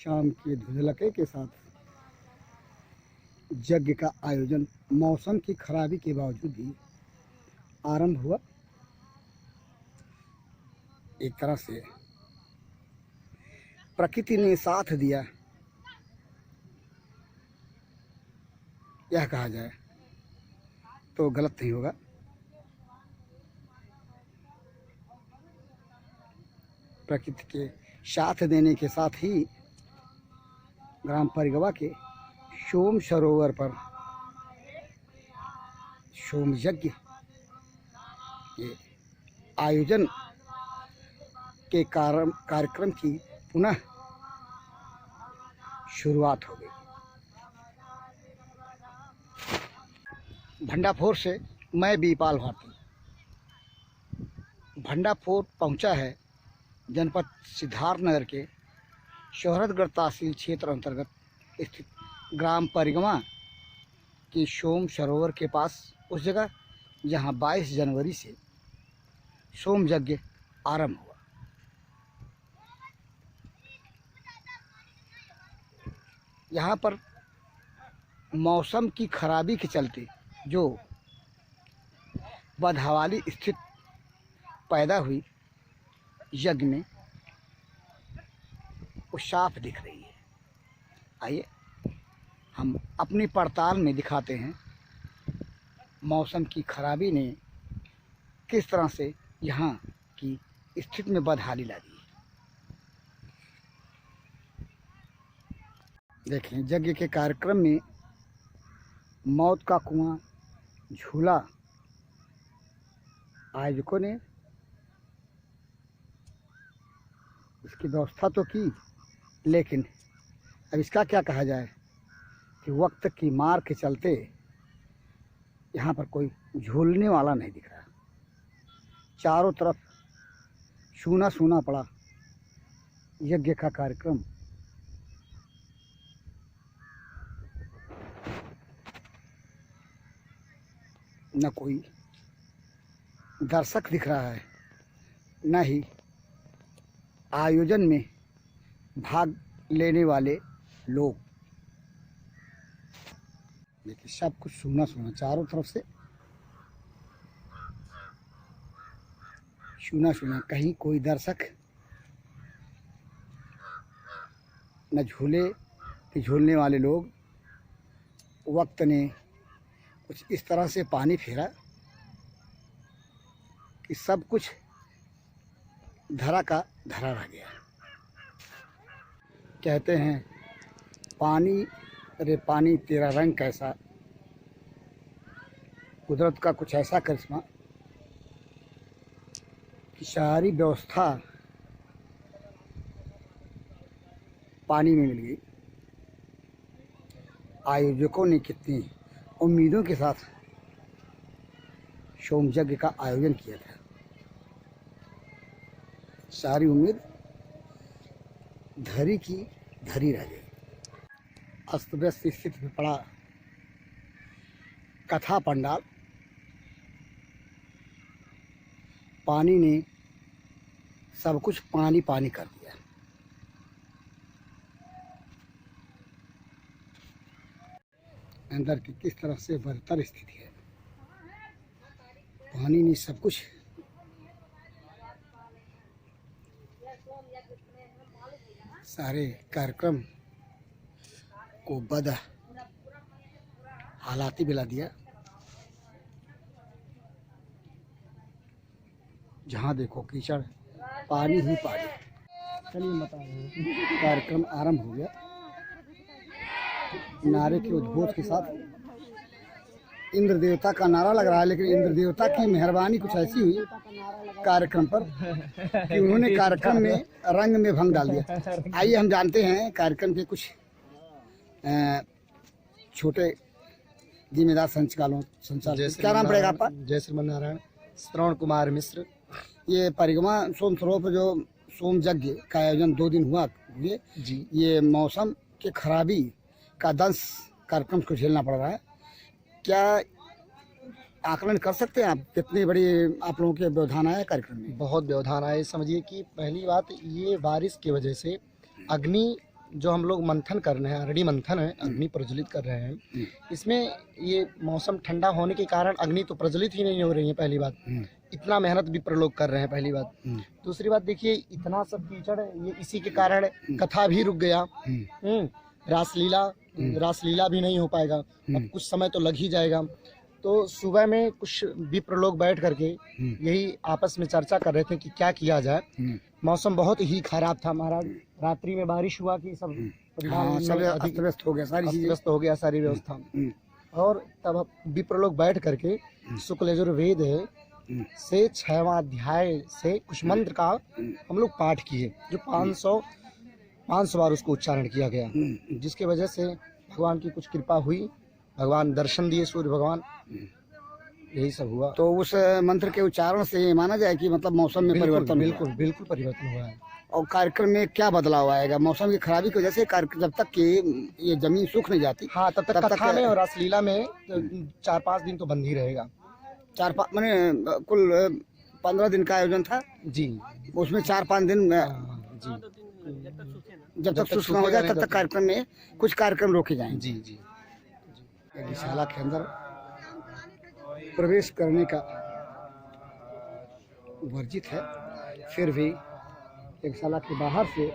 शाम के धुंधलके के साथ यज्ञ का आयोजन मौसम की खराबी के बावजूद भी आरंभ हुआ। एक तरह से प्रकृति ने साथ दिया, यह कहा जाए तो गलत नहीं होगा। प्रकृति के साथ देने के साथ ही ग्राम परिगवा के सोम सरोवर पर सोम यज्ञ के आयोजन के कार्यक्रम की पुनः शुरुआत हो गई। भंडाफोर से मैं बीपाल भारती। भंडाफोर पहुंचा है जनपद सिद्धार्थनगर के शोहरतगढ़ तहसील क्षेत्र अंतर्गत स्थित ग्राम परिगवा की सोम सरोवर के पास, उस जगह जहां 22 जनवरी से सोम यज्ञ आरंभ हुआ। यहाँ पर मौसम की खराबी के चलते जो बदहवाली स्थिति पैदा हुई यज्ञ में, वो साफ दिख रही है। आइए हम अपनी पड़ताल में दिखाते हैं मौसम की खराबी ने किस तरह से यहाँ की स्थिति में बदहाली ला दी। देखें, यज्ञ के कार्यक्रम में मौत का कुआं, झूला आयोजकों ने इसकी व्यवस्था तो की, लेकिन अब इसका क्या कहा जाए कि वक्त की मार के चलते यहाँ पर कोई झूलने वाला नहीं दिख रहा। चारों तरफ सूना सूना पड़ा यज्ञ का कार्यक्रम। न कोई दर्शक दिख रहा है, न ही आयोजन में भाग लेने वाले लोग। देखिए, सब कुछ सूना सूना, चारों तरफ से सूना सूना, कहीं कोई दर्शक न झूले कि झूलने वाले लोग। वक्त ने कुछ इस तरह से पानी फेरा कि सब कुछ धरा का धरा रह गया। कहते हैं पानी रे पानी तेरा रंग कैसा, कुदरत का कुछ ऐसा करिश्मा कि सारी व्यवस्था पानी में मिल गई। आयोजकों ने कितनी उम्मीदों के साथ सोम यज्ञ का आयोजन किया था, सारी उम्मीद धरी की धरी रह गई। अस्त व्यस्त स्थिति में पड़ा कथा पंडाल। पानी ने सब कुछ पानी पानी कर दिया। अंदर की किस तरह से बदतर स्थिति है। पानी ने सब कुछ सारे कार्यक्रम को बद हालाती मिला दिया। जहाँ देखो कीचड़, पानी ही पानी। चलिए बता रहे हैं, कार्यक्रम आरंभ हो गया। नारे के उद्घोष के साथ इंद्र देवता का नारा लग रहा है, लेकिन इंद्र देवता की मेहरबानी कुछ ऐसी हुई कार्यक्रम पर कि उन्होंने कार्यक्रम में रंग में भंग डाल दिया। आइए हम जानते हैं कार्यक्रम के कुछ छोटे जिम्मेदार संचालक। क्या नाम पड़ेगा आपका? जय श्रीमन नारायण। श्रवण कुमार मिश्र। ये परिगवा सोम सरोवर पर जो सोम यज्ञ का आयोजन 2 दिन हुआ जी, ये मौसम के खराबी का दंश कार्यक्रम को झेलना पड़ रहा है। क्या आकलन कर सकते हैं आप, कितनी बड़ी आप लोगों के व्यवधान आया कार्यक्रम में? बहुत व्यवधान आए। समझिए कि पहली बात, ये बारिश की वजह से अग्नि जो हम लोग मंथन कर रहे हैं, अग्नि मंथन है, अग्नि प्रज्वलित कर रहे हैं, इसमें ये मौसम ठंडा होने के कारण अग्नि तो प्रज्वलित ही नहीं हो रही है, पहली बात। इतना मेहनत विप्र लोग कर रहे हैं, पहली बात। दूसरी बात देखिए, इतना सब कीचड़, ये इसी के कारण कथा भी रुक गया। रासलीला भी नहीं हो पाएगा, अब कुछ समय तो लग ही जाएगा। तो सुबह में कुछ विप्र लोग बैठ करके यही आपस में चर्चा कर रहे थे कि क्या किया जाए। मौसम बहुत ही खराब था महाराज, रात्रि में बारिश हुआ कि सब अस्त व्यस्त हो गया, सारी चीजें व्यस्त हो गया, सारी व्यवस्था। और तब विप्र लोग बैठ करके शुक्ल यजुर्वेद से 6वां अध्याय से कुछ मंत्र का हम लोग पाठ किए, जो 500 बार उसको उच्चारण किया गया, जिसकी वजह से भगवान की कुछ कृपा हुई, भगवान दर्शन दिए, सूर्य भगवान, यही सब हुआ। तो उस मंत्र के उच्चारण से माना जाए कि मतलब मौसम में परिवर्तन, बिल्कुल परिवर्तन हुआ है। और कार्यक्रम में क्या बदलाव आएगा? मौसम की खराबी की वजह से जब तक कि ये जमीन सूख नहीं जाती, हाँ, तब तक कथा में और रासलीला में 4-5 दिन तो बंद ही रहेगा। 4-5 मैंने कुल 15 दिन का आयोजन था जी, उसमें 4-5 दिन जी, जब तक सूखना हो जाए तब तक कार्यक्रम में कुछ कार्यक्रम रोके जाएंगे। जी जी। यज्ञशाला के अंदर प्रवेश करने का वर्जित है, फिर भी यज्ञशाला के बाहर से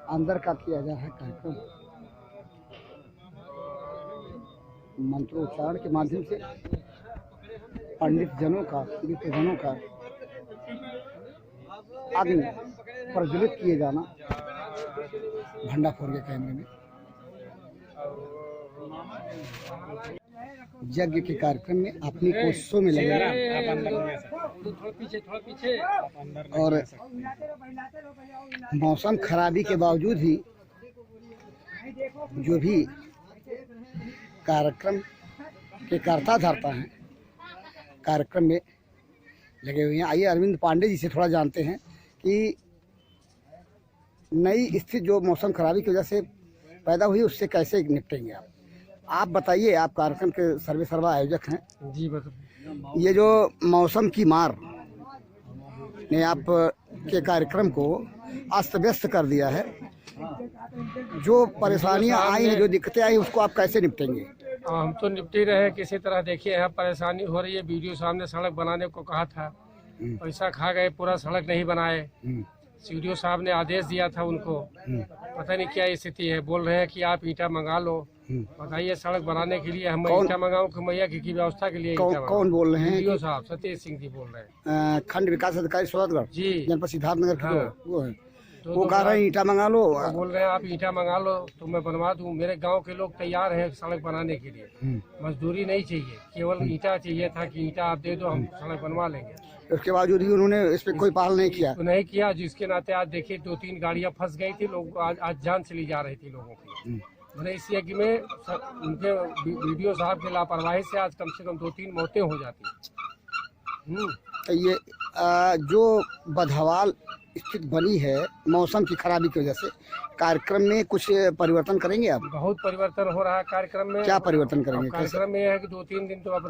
अंदर का किया जा रहा है कार्यक्रम मंत्रोच्चारण के माध्यम से, पंडित जनों का, विप्र जनों का अग्नि प्रज्वलित किए जाना भंडाफोर के कैमरे में। यज्ञ के कार्यक्रम में अपनी कोशिशों में लगे और मौसम खराबी के बावजूद ही जो भी कार्यक्रम के कर्ता धर्ता हैं कार्यक्रम में लगे हुए हैं। आइए अरविंद पांडे जी से थोड़ा जानते हैं कि नई स्थिति जो मौसम खराबी की वजह से पैदा हुई उससे कैसे निपटेंगे आप बताइए। आप कार्यक्रम के सर्वा आयोजक हैं जी। बता, ये जो मौसम की मार ने आप के कार्यक्रम को अस्त व्यस्त कर दिया है, जो परेशानियां आई हैं, जो दिक्कतें आई, उसको आप कैसे निपटेंगे? हम तो निपट ही रहे किसी तरह। देखिए यहाँ परेशानी हो रही है, वीडियो साहब ने सड़क बनाने को कहा था, पैसा खा गए, पूरा सड़क नहीं बनाए। सीडीओ साहब ने आदेश दिया था उनको, पता नहीं क्या स्थिति है। बोल रहे हैं कि आप ईंटा मंगा लो। बताइए सड़क बनाने के लिए हम ईंटा मंगाऊं कि मैया की व्यवस्था के लिए? कौन बोल रहे हैं? सीडीओ साहब सतीश सिंह जी बोल रहे हैं, खंड विकास अधिकारी सोहतगढ़ जी, जनपद सिद्धार्थनगर के। हाँ। वो है, वो कह रहे हैं ईंटा मंगा लो। बोल रहे हैं आप ईंटा मंगा लो तो मैं बनवा दूं। मेरे गांव के लोग तैयार हैं सड़क बनाने के लिए, मजदूरी नहीं चाहिए, केवल ईंटा चाहिए था कि ईंटा आप दे दो, हम सड़क बनवा लेंगे। उसके बावजूद भी उन्होंने इस पे कोई पहल नहीं किया। जिसके नाते आज देखिए 2-3 गाड़ियां फंस गई थी, लोग आज जान चली जा रही थी लोगों की। मैंने इस यज्ञ में उनके वीडियो साहब की लापरवाही से आज कम से कम 2-3 मौतें हो जाती। तो ये जो बदहवाल स्थिति बनी है मौसम की खराबी की वजह से, कार्यक्रम में कुछ परिवर्तन करेंगे आप? बहुत परिवर्तन हो रहा है कार्यक्रम में। क्या परिवर्तन करेंगे? कार्यक्रम में यह है कि 2-3 दिन तो अब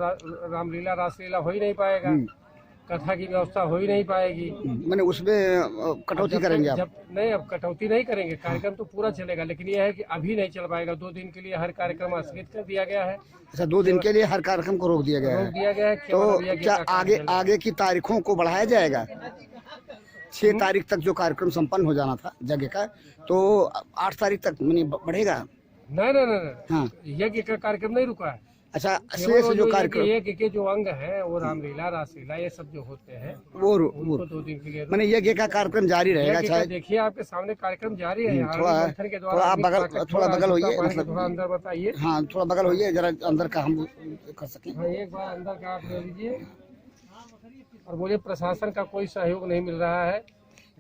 रामलीला रासलीला हो ही नहीं पाएगा, कथा की व्यवस्था हो ही नहीं पाएगी। मैंने उसमें कटौती करेंगे आप? नहीं, अब कटौती नहीं करेंगे, कार्यक्रम तो पूरा चलेगा, लेकिन यह है कि अभी नहीं चल पाएगा। 2 दिन के लिए हर कार्यक्रम स्थगित कर दिया गया है। अच्छा, 2 दिन के लिए हर कार्यक्रम को रोक दिया गया है। तो क्या आगे की तारीखों को बढ़ाया जाएगा? 6 तारीख तक जो कार्यक्रम संपन्न हो जाना था यज्ञ का, तो 8 तारीख तक बढ़ेगा? नहीं, हाँ, यज्ञ का कार्यक्रम नहीं रुका है। अच्छा, शेष जो कार्यक्रम यज्ञ के जो अंग है वो रामलीला रासलीला ये सब जो होते हैं वो 2 दिन के लिए मैंने यज्ञ का कार्यक्रम जारी रहेगा। अच्छा, देखिए आपके सामने कार्यक्रम जारी है। थोड़ा बगल होइए, मतलब थोड़ा अंदर बताइए। हाँ, थोड़ा बगल होइए जरा, अंदर का हम कर सकें। एक बार अंदर का आप ले लीजिए और बोलिए प्रशासन का कोई सहयोग नहीं मिल रहा है।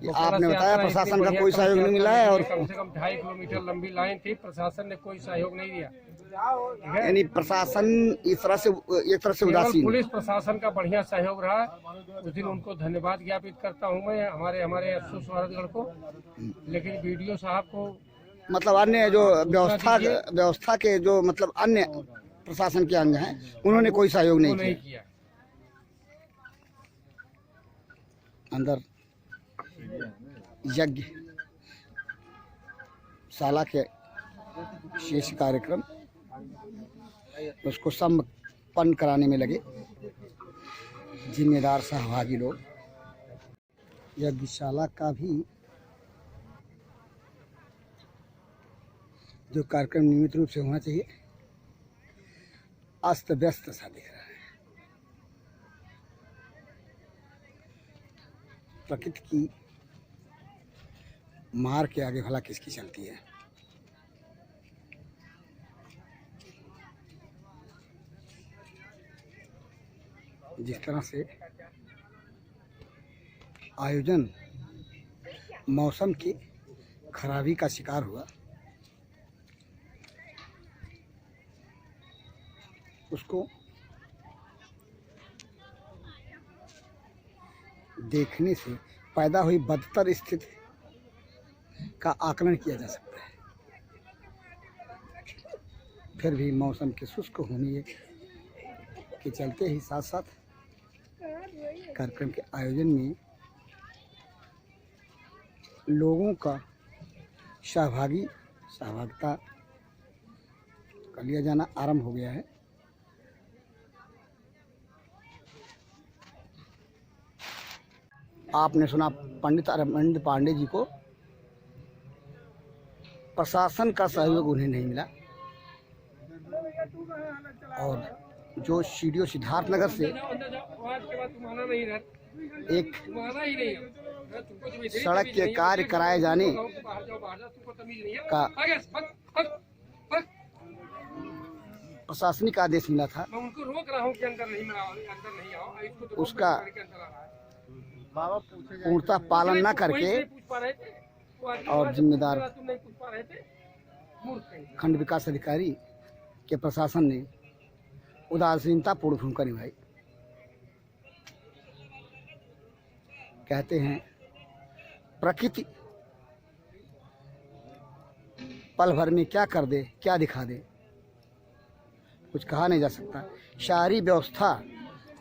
आपने बताया प्रशासन का कोई सहयोग नहीं मिला है, और कम से कम 2.5 किलोमीटर लंबी लाइन थी, प्रशासन ने कोई सहयोग नहीं दिया। यानी प्रशासन एक तरह से उदासीन। पुलिस प्रशासन का बढ़िया सहयोग रहा, उस दिन उनको धन्यवाद ज्ञापित करता हूँ मैं, हमारे सुसौहृदगढ़ को। लेकिन वीडियो साहब को मतलब अन्य जो व्यवस्था के जो मतलब अन्य प्रशासन के अंग हैं, उन्होंने कोई सहयोग नहीं किया। अंदर यज्ञ शाला के शेष कार्यक्रम उसको संपन्न कराने में लगे जिम्मेदार सहभागी लोग। यज्ञशाला का भी जो कार्यक्रम नियमित रूप से होना चाहिए अस्त व्यस्त सा दिख रहा है। प्रकृति की मार के आगे भला किसकी चलती है। जिस तरह से आयोजन मौसम की खराबी का शिकार हुआ, उसको देखने से पैदा हुई बदतर स्थिति का आकलन किया जा सकता है। फिर भी मौसम के शुष्क होने के चलते ही साथ साथ कार्यक्रम के आयोजन में लोगों का सहभागिता का लिया जाना आरंभ हो गया है। आपने सुना पंडित अरविंद पांडे जी को प्रशासन का सहयोग उन्हें नहीं मिला, और जो सीडीओ सिद्धार्थनगर से एक सड़क के कार्य कराए जाने का प्रशासनिक आदेश मिला था, मैं उनको रोक रहा हूँ कि अंदर नहीं आओ, उसका पूर्णतः पालन न करके और जिम्मेदार खंड विकास अधिकारी के प्रशासन ने उदासीनता पूर्ण भूमिका निभाई। कहते हैं प्रकृति पल भर में क्या कर दे, क्या दिखा दे, कुछ कहा नहीं जा सकता। सारी व्यवस्था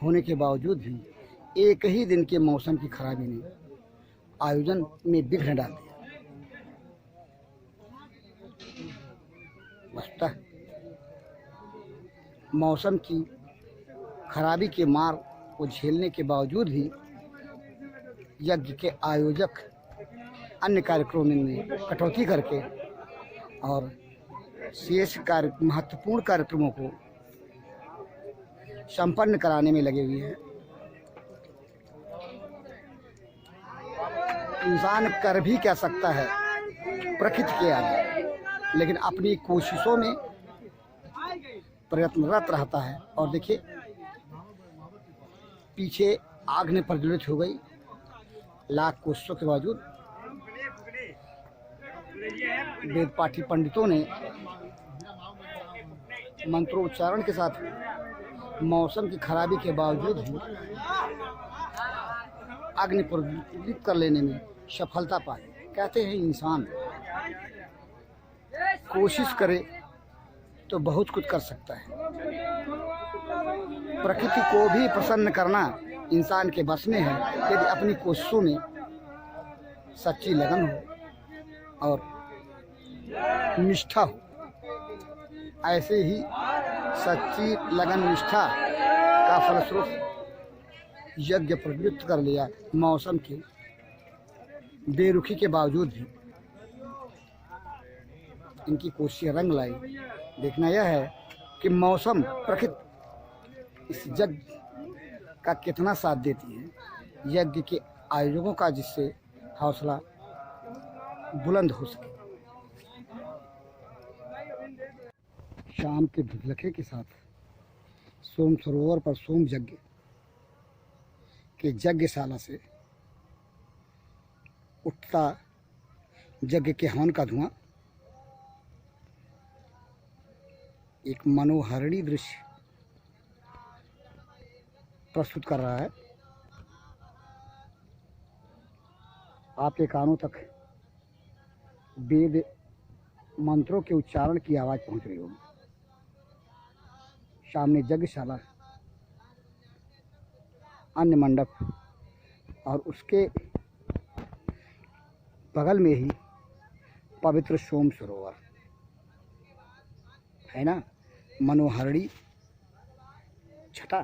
होने के बावजूद भी एक ही दिन के मौसम की खराबी ने आयोजन में विघ्न डाल दिया। वस्तुतः मौसम की खराबी के मार को झेलने के बावजूद भी यज्ञ के आयोजक अन्य कार्यक्रमों में कटौती करके और शेष महत्वपूर्ण कार्यक्रमों को संपन्न कराने में लगे हुए हैं। इंसान कर भी क्या सकता है प्रकृति के आगे, लेकिन अपनी कोशिशों में प्रयत्नरत रहता है। और देखिए पीछे आग ने प्रज्वलित हो गई, लाख कोशिशों के बावजूद वेद पाठी पंडितों ने मंत्रोच्चारण के साथ मौसम की खराबी के बावजूद भी अग्नि प्रज्वलित कर लेने में सफलता पाई। कहते हैं इंसान कोशिश करे तो बहुत कुछ कर सकता है। प्रकृति को भी प्रसन्न करना इंसान के बस में है, यदि अपनी कोशिशों में सच्ची लगन हो और निष्ठा हो। ऐसे ही सच्ची लगन निष्ठा का फलस्वरूप यज्ञ प्रवृत्त कर लिया। मौसम की बेरुखी के बावजूद भी इनकी कोशिशें रंग लाई। देखना यह है कि मौसम प्रकृति इस यज्ञ का कितना साथ देती है, यज्ञ के आयोजकों का जिससे हौसला बुलंद हो सके। शाम के धुंधलके के साथ सोम सरोवर पर सोम यज्ञ के यज्ञशाला से उठता यज्ञ के हवन का धुआं एक मनोहरणीय दृश्य प्रस्तुत कर रहा है। आपके कानों तक वेद मंत्रों के उच्चारण की आवाज़ पहुंच रही होगी। सामने यज्ञशाला, अन्य मंडप और उसके बगल में ही पवित्र सोम सरोवर है ना, मनोहरणी छटा